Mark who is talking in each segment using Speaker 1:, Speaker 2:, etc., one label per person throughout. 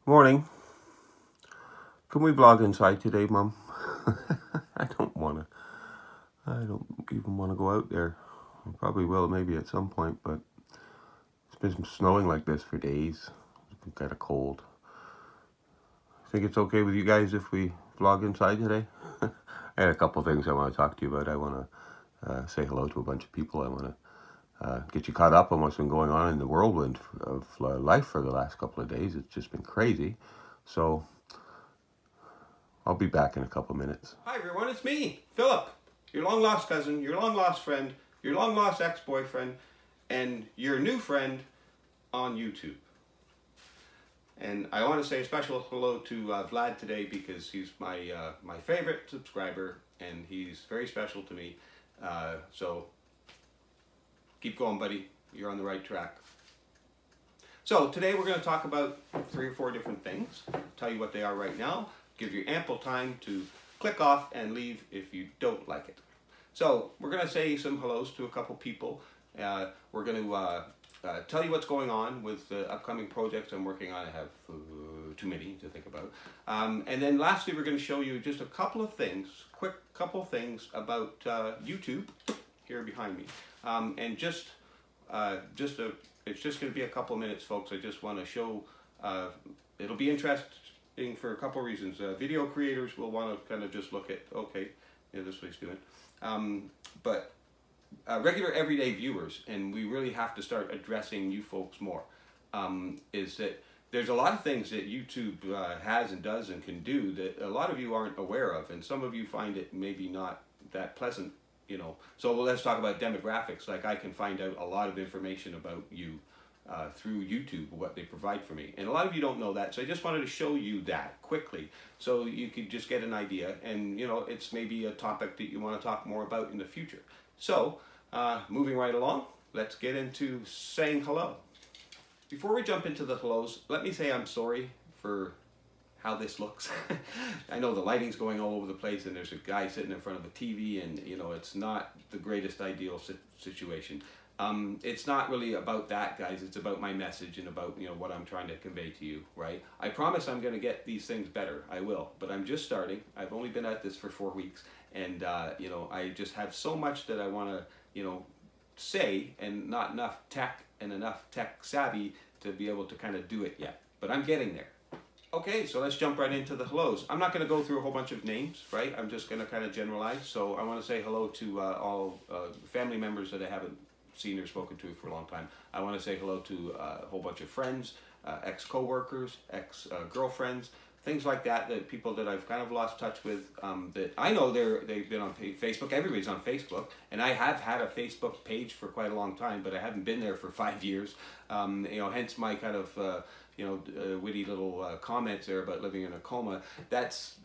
Speaker 1: Morning. Can we vlog inside today, Mum? I don't even want to go out there. I probably will, maybe at some point, but it's been snowing like this for days. It's been kind of cold. Think it's okay with you guys if we vlog inside today? I had a couple things I want to talk to you about. I want to say hello to a bunch of people. I want to get you caught up on what's been going on in the whirlwind of life for the last couple of days. It's just been crazy. So I'll be back in a couple minutes.
Speaker 2: Hi everyone, it's me, Philip, your long lost cousin, your long lost friend, your long lost ex-boyfriend, and your new friend on YouTube. And I want to say a special hello to Vlad today because he's my favorite subscriber and he's very special to me. So keep going, buddy. You're on the right track. So today we're going to talk about 3 or 4 different things. Tell you what they are right now. Give you ample time to click off and leave if you don't like it. So we're going to say some hellos to a couple people. We're going to tell you what's going on with the upcoming projects I'm working on. I have too many to think about. And then lastly, we're going to show you just a couple of things, quick couple of things about YouTube here behind me. And it's just going to be a couple of minutes, folks. I just want to show, it'll be interesting for a couple of reasons. Video creators will want to kind of just look at, okay, yeah, this is what he's doing. But regular everyday viewers, and we really have to start addressing you folks more, is that there's a lot of things that YouTube has and does and can do that a lot of you aren't aware of, and some of you find it maybe not that pleasant, you know. So let's talk about demographics. Like, I can find out a lot of information about you through YouTube, what they provide for me. And a lot of you don't know that, so I just wanted to show you that quickly so you could just get an idea, and you know, it's maybe a topic that you want to talk more about in the future. So moving right along, let's get into saying hello. Before we jump into the hellos, let me say I'm sorry for how this looks. I know the lighting's going all over the place and there's a guy sitting in front of a TV, and you know, it's not the greatest ideal situation. It's not really about that, guys. It's about my message and about, you know, what I'm trying to convey to you, right? I promise I'm going to get these things better. I will, but I'm just starting. I've only been at this for 4 weeks, and you know, I just have so much that I want to, you know, say, and not enough tech and enough tech savvy to be able to kind of do it yet. But I'm getting there. Okay, so let's jump right into the hellos. I'm not going to go through a whole bunch of names, right? I'm just going to kind of generalize. So I want to say hello to all family members that I haven't seen or spoken to for a long time. I want to say hello to a whole bunch of friends, ex-co-workers, ex-girlfriends, things like that, that people that I've kind of lost touch with, that I know they've been on Facebook. Everybody's on Facebook, and I have had a Facebook page for quite a long time, but I haven't been there for 5 years. You know, hence my kind of you know, witty little comments there about living in a coma. That's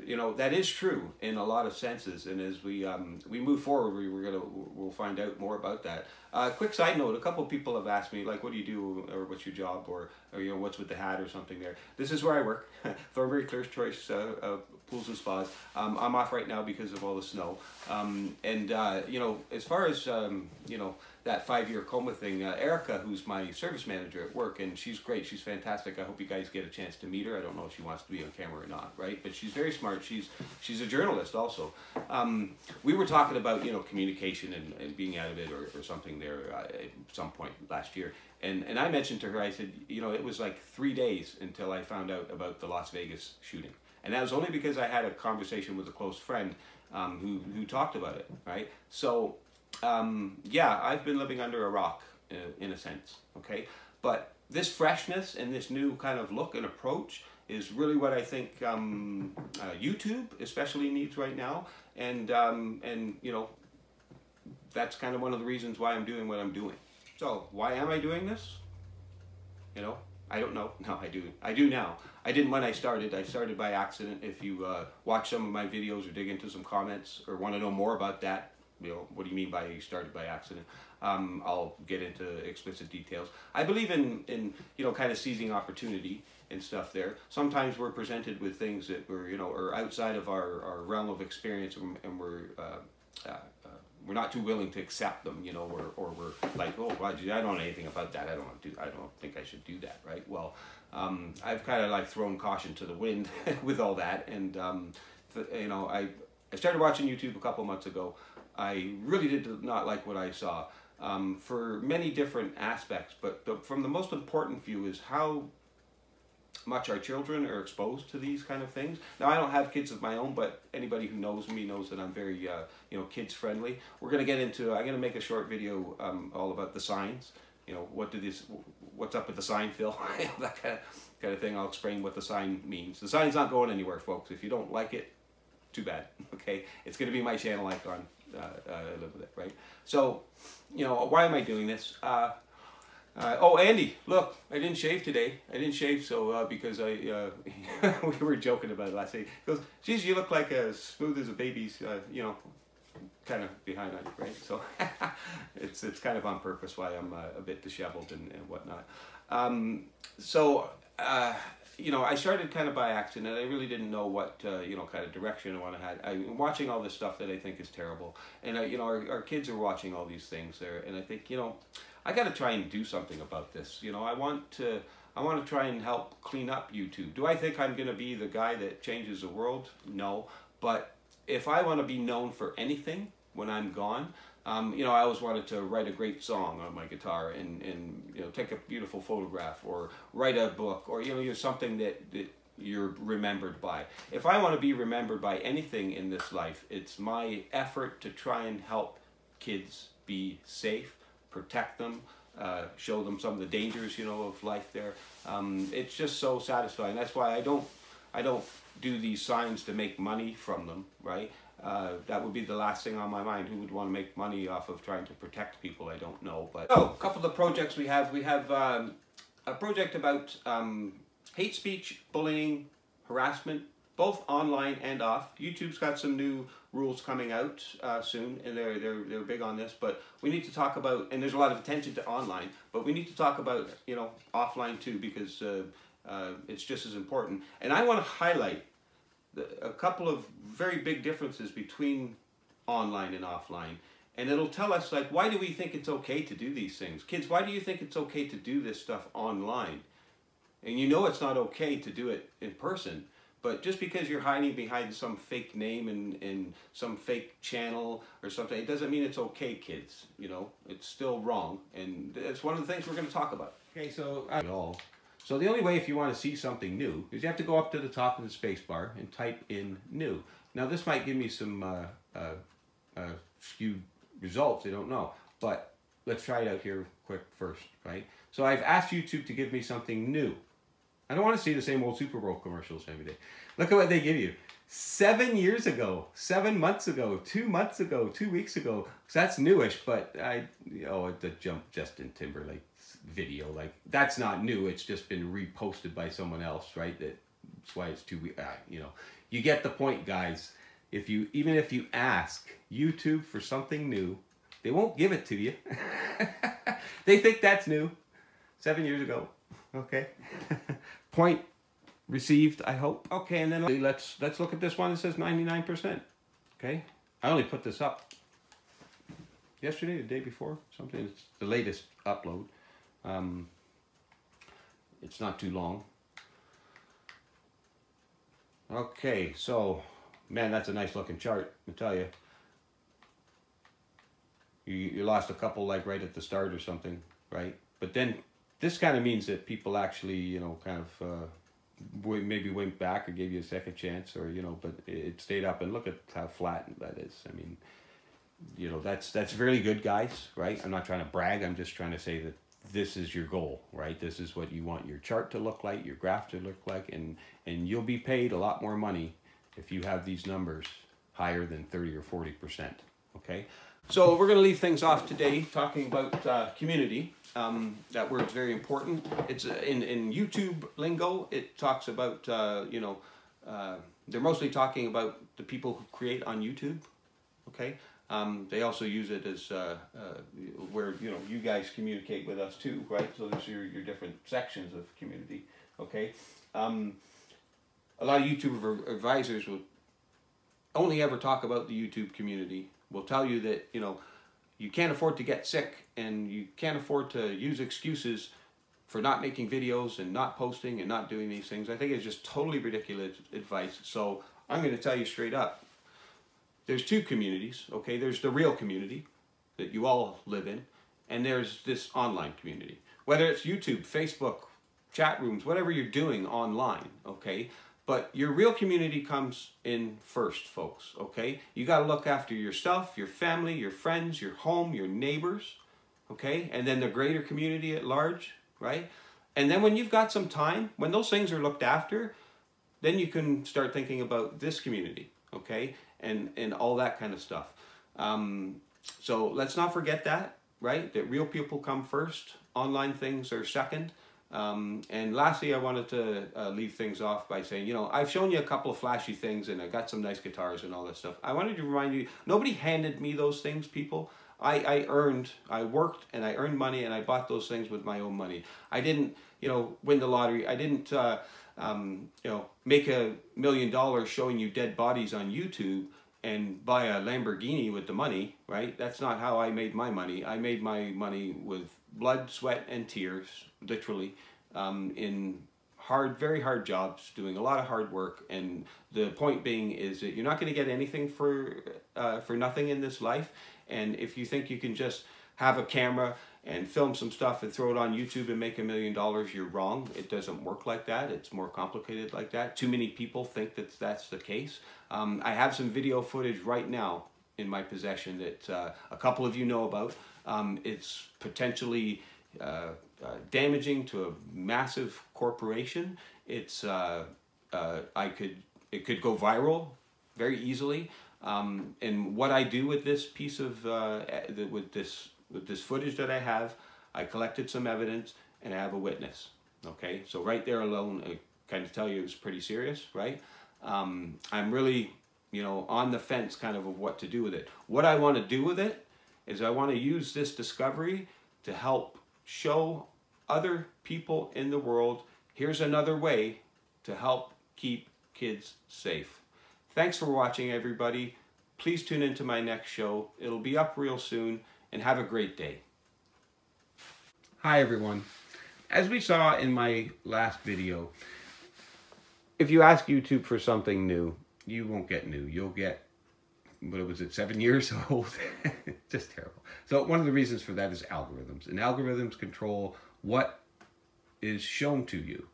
Speaker 2: you know, that is true in a lot of senses, and as we move forward, we'll find out more about that. Quick side note: a couple of people have asked me, like, what do you do, or what's your job, or you know, what's with the hat or something there. This is where I work, Thornbury Clear's Choice Pools and Spas. I'm off right now because of all the snow, and you know, as far as you know, that 5-year coma thing, Erica, who's my service manager at work, and she's great, she's fantastic. I hope you guys get a chance to meet her. I don't know if she wants to be on camera or not, right? But she's very smart. She's a journalist also. We were talking about, you know, communication and being out of it or something there at some point last year. And I mentioned to her, I said, you know, it was like 3 days until I found out about the Las Vegas shooting. And that was only because I had a conversation with a close friend who talked about it, right? So yeah, I've been living under a rock in a sense, okay? But this freshness and this new kind of look and approach is really what I think YouTube especially needs right now, and you know, that's kind of one of the reasons why I'm doing what I'm doing. So why am I doing this? You know, I don't know. No, I do. I do now. I didn't when I started. I started by accident. If you watch some of my videos or dig into some comments or want to know more about that, you know, what do you mean by you started by accident? I'll get into explicit details. I believe in you know, kind of seizing opportunity and stuff there. Sometimes we're presented with things that were, you know, are outside of our realm of experience, and we're we're not too willing to accept them, you know, or we're like, oh, well, gee, I don't know anything about that. I don't think I should do that, right? Well, I've kind of like thrown caution to the wind with all that, and you know, I started watching YouTube a couple months ago. I really did not like what I saw for many different aspects, but from the most important view is how much our children are exposed to these kind of things. Now, I don't have kids of my own, but anybody who knows me knows that I'm very, you know, kids friendly. We're going to get into, I'm going to make a short video all about the signs. You know, what's up with the sign, Phil? That kind of thing. I'll explain what the sign means. The sign's not going anywhere, folks. If you don't like it, too bad. Okay, it's going to be my channel icon. I live with it, right? So, you know, why am I doing this? Oh, Andy, look, I didn't shave today. I didn't shave, so because we were joking about it last week. He goes, geez, you look like as smooth as a baby's, you know, kind of behind on you, right? So it's kind of on purpose why I'm a bit disheveled and whatnot. You know, I started kind of by accident. I really didn't know what, you know, kind of direction I want to have. I'm watching all this stuff that I think is terrible. And, you know, our kids are watching all these things there. And I think, you know, I got to try and do something about this. You know, I want to try and help clean up YouTube. Do I think I'm going to be the guy that changes the world? No. But if I want to be known for anything when I'm gone, you know, I always wanted to write a great song on my guitar and you know, take a beautiful photograph or write a book or, you know, something that you're remembered by. If I want to be remembered by anything in this life, it's my effort to try and help kids be safe, protect them, show them some of the dangers, you know, of life there. It's just so satisfying. That's why I don't do these signs to make money from them, right? That would be the last thing on my mind. Who would want to make money off of trying to protect people? I don't know. But a couple of projects we have. We have a project about hate speech, bullying, harassment, both online and off. YouTube's got some new rules coming out soon, and they're big on this. But we need to talk about, and there's a lot of attention to online, but we need to talk about, you know, offline too, because it's just as important. And I want to highlight a couple of very big differences between online and offline, and it'll tell us, like, why do we think it's okay to do these things? Kids, why do you think it's okay to do this stuff online? And you know it's not okay to do it in person, but just because you're hiding behind some fake name and some fake channel or something, it doesn't mean it's okay, kids. You know, it's still wrong, and it's one of the things we're going to talk about. Okay, so So the only way if you want to see something new is you have to go up to the top of the space bar and type in new. Now this might give me some skewed results, I don't know. But let's try it out here quick first, right? So I've asked YouTube to give me something new. I don't want to see the same old Super Bowl commercials every day. Look at what they give you. 7 years ago, 7 months ago, 2 months ago, 2 weeks ago. So that's newish, but the Justin Timberlake video, like, that's not new. It's just been reposted by someone else, right? That's why it's you know, you get the point, guys. Even if you ask YouTube for something new, they won't give it to you. They think that's new. 7 years ago. Okay. Point received, I hope. Okay, and then let's look at this one that says 99%. Okay, I only put this up yesterday, the day before, something. It's the latest upload. It's not too long. Okay, so, man, that's a nice looking chart, I tell you. You lost a couple, like, right at the start or something, right? But then this kind of means that people actually, you know, kind of maybe went back or gave you a second chance, or, you know, but it stayed up. And look at how flat that is. I mean, you know, that's really good, guys, right? I'm not trying to brag. I'm just trying to say that this is your goal, right? This is what you want your chart to look like, your graph to look like, and you'll be paid a lot more money if you have these numbers higher than 30 or 40%, okay? So we're going to leave things off today talking about community. That word's very important. It's in YouTube lingo. It talks about you know, they're mostly talking about the people who create on YouTube. Okay. They also use it as where, you know, you guys communicate with us too, right? So there's your different sections of community. Okay. A lot of YouTube advisors will only ever talk about the YouTube community, will tell you that, you know, you can't afford to get sick and you can't afford to use excuses for not making videos and not posting and not doing these things. I think it's just totally ridiculous advice. So I'm going to tell you straight up, there's two communities, okay? There's the real community that you all live in, and there's this online community. Whether it's YouTube, Facebook, chat rooms, whatever you're doing online, okay? But your real community comes in first, folks, okay? You got to look after yourself, your family, your friends, your home, your neighbors, okay? And then the greater community at large, right? And then when you've got some time, when those things are looked after, then you can start thinking about this community, okay? And all that kind of stuff. So let's not forget that, right? That real people come first, online things are second. And lastly, I wanted to leave things off by saying, you know, I've shown you a couple of flashy things and I got some nice guitars and all that stuff. I wanted to remind you, nobody handed me those things, people. I worked and I earned money and I bought those things with my own money. I didn't, you know, win the lottery. I didn't, you know, make $1 million showing you dead bodies on YouTube and buy a Lamborghini with the money, right? That's not how I made my money. I made my money with blood, sweat, and tears, literally, in very hard jobs, doing a lot of hard work. And the point being is that you're not going to get anything for nothing in this life. And if you think you can just have a camera and film some stuff and throw it on YouTube and make $1 million, you're wrong. It doesn't work like that. It's more complicated like that. Too many people think that that's the case. I have some video footage right now in my possession that a couple of you know about. It's potentially damaging to a massive corporation. It could go viral very easily. And what I do with this piece of with this footage that I have, I collected some evidence and I have a witness. Okay, so right there alone, I kind of tell you it's pretty serious, right? I'm really, you know, on the fence kind of what to do with it. What I want to do with it is I want to use this discovery to help show other people in the world, here's another way to help keep kids safe. Thanks for watching, everybody. Please tune into my next show. It'll be up real soon, and have a great day. Hi, everyone. As we saw in my last video, if you ask YouTube for something new, you won't get new. You'll get, what was it, 7 years old? Just terrible. So one of the reasons for that is algorithms. And algorithms control what is shown to you.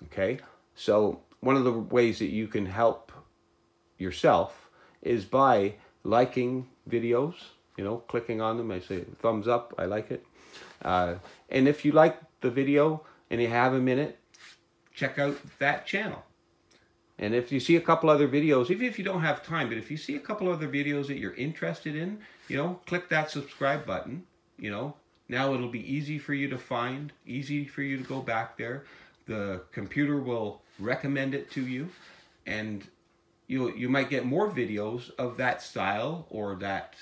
Speaker 2: Okay? So one of the ways that you can help yourself is by liking videos, you know, clicking on them. I say thumbs up, I like it. And if you like the video and you have a minute, check out that channel. And if you see a couple other videos, even if you don't have time, but if you see a couple other videos that you're interested in, you know, click that subscribe button, you know. Now it'll be easy for you to find, easy for you to go back there. The computer will recommend it to you, and you might get more videos of that style or that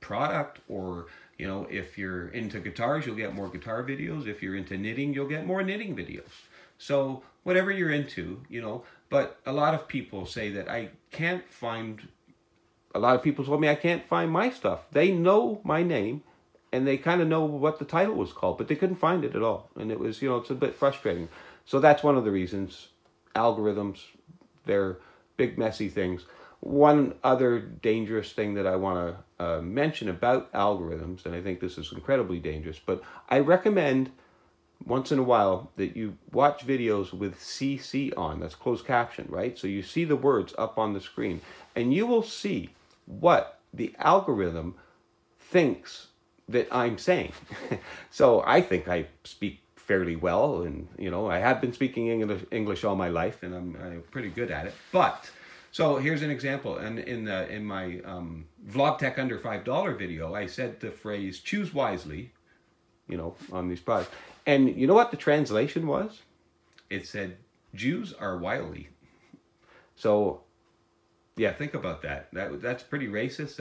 Speaker 2: product, or, you know, if you're into guitars, you'll get more guitar videos. If you're into knitting, you'll get more knitting videos. So whatever you're into, you know. But a lot of people say that I can't find, a lot of people told me I can't find my stuff. They know my name and they kind of know what the title was called, but they couldn't find it at all. And it was, you know, it's a bit frustrating. So that's one of the reasons. Algorithms, they're big messy things. One other dangerous thing that I want to mention about algorithms, and I think this is incredibly dangerous, but I recommend once in a while that you watch videos with CC on, that's closed caption, right? So you see the words up on the screen, and you will see what the algorithm thinks that I'm saying. So I think I speak fairly well, and, you know, I have been speaking English all my life, and I'm pretty good at it. But so here's an example, and in my Vlog Tech Under $5 video, I said the phrase "choose wisely," you know, on these products. And you know what the translation was? It said, "Jews are wily." So, yeah, think about that. That's pretty racist.